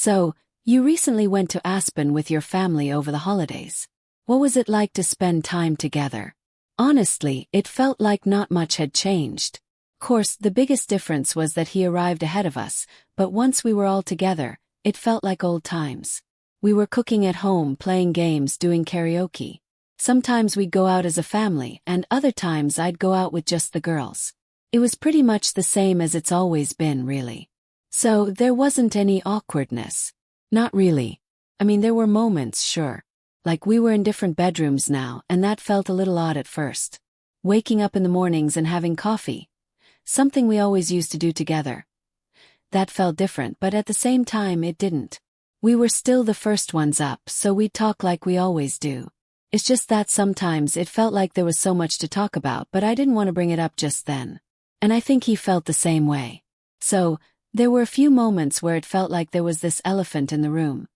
So, you recently went to Aspen with your family over the holidays. What was it like to spend time together? Honestly, it felt like not much had changed. Of course, the biggest difference was that he arrived ahead of us, but once we were all together, it felt like old times. We were cooking at home, playing games, doing karaoke. Sometimes we'd go out as a family, and other times I'd go out with just the girls. It was pretty much the same as it's always been, really. So, there wasn't any awkwardness. Not really. I mean, there were moments, sure. Like we were in different bedrooms now, and that felt a little odd at first. Waking up in the mornings and having coffee. Something we always used to do together. That felt different, but at the same time it didn't. We were still the first ones up, so we'd talk like we always do. It's just that sometimes it felt like there was so much to talk about, but I didn't want to bring it up just then. And I think he felt the same way. So, there were a few moments where it felt like there was this elephant in the room.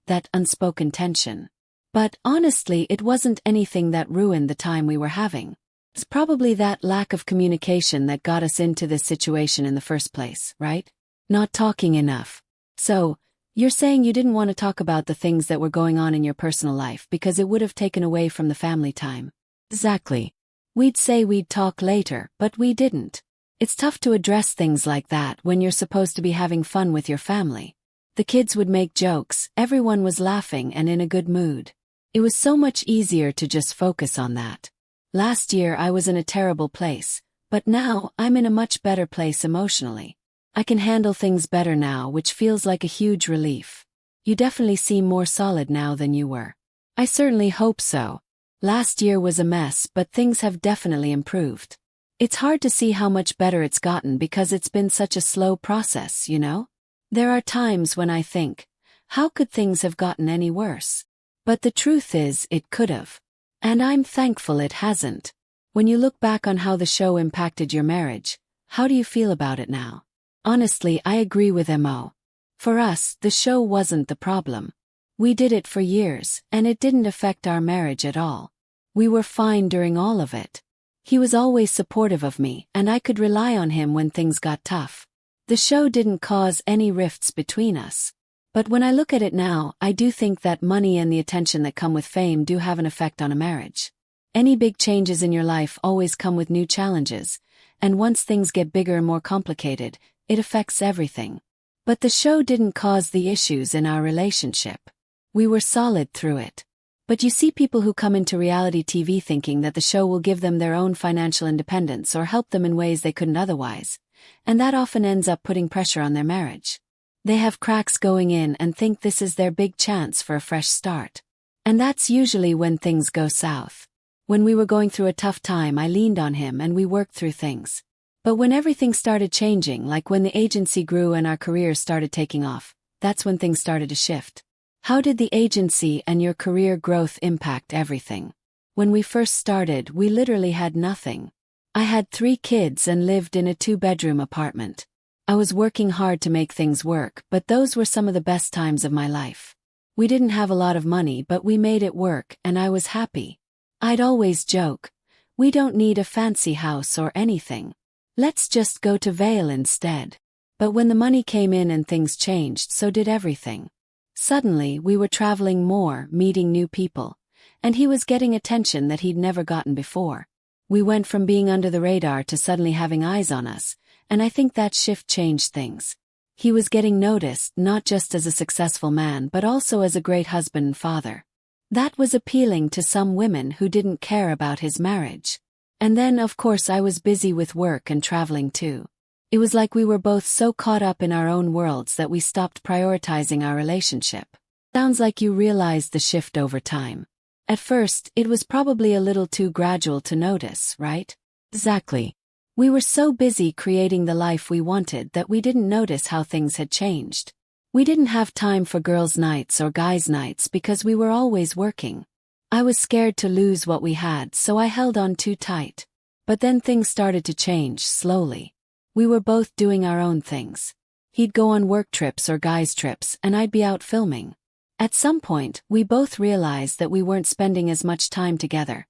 That unspoken tension. But honestly, it wasn't anything that ruined the time we were having. It's probably that lack of communication that got us into this situation in the first place, right? Not talking enough. So, you're saying you didn't want to talk about the things that were going on in your personal life because it would have taken away from the family time. Exactly. We'd say we'd talk later, but we didn't. It's tough to address things like that when you're supposed to be having fun with your family. The kids would make jokes, everyone was laughing and in a good mood. It was so much easier to just focus on that. Last year I was in a terrible place, but now I'm in a much better place emotionally. I can handle things better now, which feels like a huge relief. You definitely seem more solid now than you were. I certainly hope so. Last year was a mess, but things have definitely improved. It's hard to see how much better it's gotten because it's been such a slow process, you know? There are times when I think, how could things have gotten any worse? But the truth is, it could have. And I'm thankful it hasn't. When you look back on how the show impacted your marriage, how do you feel about it now? Honestly, I agree with Mo. For us, the show wasn't the problem. We did it for years, and it didn't affect our marriage at all. We were fine during all of it. He was always supportive of me, and I could rely on him when things got tough. The show didn't cause any rifts between us. But when I look at it now, I do think that money and the attention that come with fame do have an effect on a marriage. Any big changes in your life always come with new challenges, and once things get bigger and more complicated, it affects everything. But the show didn't cause the issues in our relationship. We were solid through it. But you see people who come into reality TV thinking that the show will give them their own financial independence or help them in ways they couldn't otherwise, and that often ends up putting pressure on their marriage. They have cracks going in and think this is their big chance for a fresh start. And that's usually when things go south. When we were going through a tough time, I leaned on him and we worked through things. But when everything started changing, like when the agency grew and our careers started taking off, that's when things started to shift. How did the agency and your career growth impact everything? When we first started, we literally had nothing. I had 3 kids and lived in a 2-bedroom apartment. I was working hard to make things work, but those were some of the best times of my life. We didn't have a lot of money, but we made it work, and I was happy. I'd always joke, we don't need a fancy house or anything. Let's just go to Vail instead. But when the money came in and things changed, so did everything. Suddenly, we were traveling more, meeting new people, and he was getting attention that he'd never gotten before. We went from being under the radar to suddenly having eyes on us, and I think that shift changed things. He was getting noticed not just as a successful man but also as a great husband and father. That was appealing to some women who didn't care about his marriage. And then, of course, I was busy with work and traveling too. It was like we were both so caught up in our own worlds that we stopped prioritizing our relationship. Sounds like you realized the shift over time. At first, it was probably a little too gradual to notice, right? Exactly. We were so busy creating the life we wanted that we didn't notice how things had changed. We didn't have time for girls' nights or guys' nights because we were always working. I was scared to lose what we had, so I held on too tight. But then things started to change, slowly. We were both doing our own things. He'd go on work trips or guys' trips, and I'd be out filming. At some point, we both realized that we weren't spending as much time together,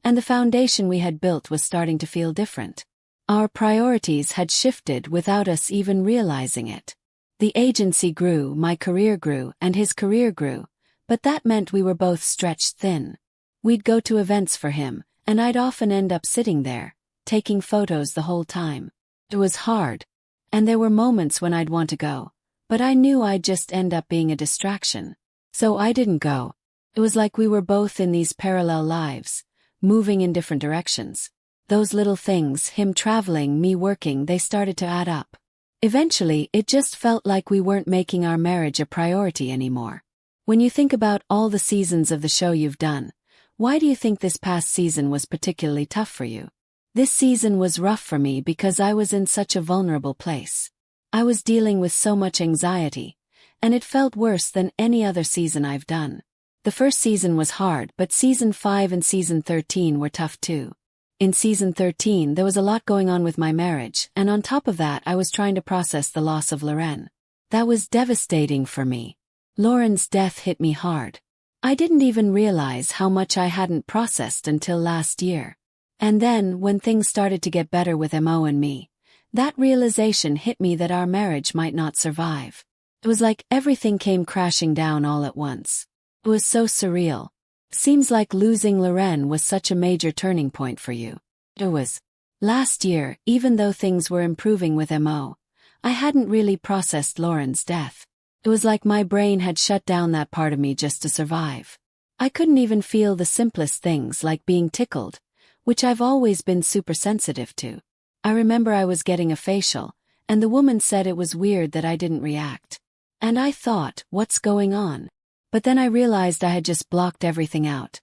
and the foundation we had built was starting to feel different. Our priorities had shifted without us even realizing it. The agency grew, my career grew, and his career grew, but that meant we were both stretched thin. We'd go to events for him, and I'd often end up sitting there, taking photos the whole time. It was hard. And there were moments when I'd want to go, but I knew I'd just end up being a distraction. So I didn't go. It was like we were both in these parallel lives, moving in different directions. Those little things, him traveling, me working, they started to add up. Eventually, it just felt like we weren't making our marriage a priority anymore. When you think about all the seasons of the show you've done, why do you think this past season was particularly tough for you? This season was rough for me because I was in such a vulnerable place. I was dealing with so much anxiety, and it felt worse than any other season I've done. The first season was hard, but season 5 and season 13 were tough too. In season 13 there was a lot going on with my marriage, and on top of that I was trying to process the loss of Loren. That was devastating for me. Lauren's death hit me hard. I didn't even realize how much I hadn't processed until last year. And then, when things started to get better with Mo and me, that realization hit me that our marriage might not survive. It was like everything came crashing down all at once. It was so surreal. Seems like losing Loren was such a major turning point for you. It was. Last year, even though things were improving with Mo, I hadn't really processed Lauren's death. It was like my brain had shut down that part of me just to survive. I couldn't even feel the simplest things like being tickled, which I've always been super sensitive to. I remember I was getting a facial, and the woman said it was weird that I didn't react. And I thought, what's going on? But then I realized I had just blocked everything out.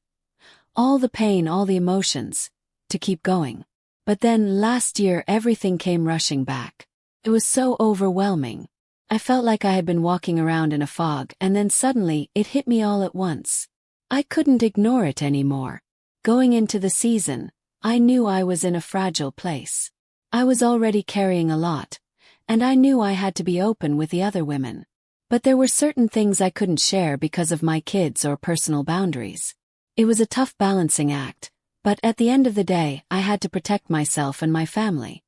All the pain, all the emotions, to keep going. But then last year everything came rushing back. It was so overwhelming. I felt like I had been walking around in a fog, and then suddenly it hit me all at once. I couldn't ignore it anymore. Going into the season, I knew I was in a fragile place. I was already carrying a lot, and I knew I had to be open with the other women. But there were certain things I couldn't share because of my kids or personal boundaries. It was a tough balancing act, but at the end of the day, I had to protect myself and my family.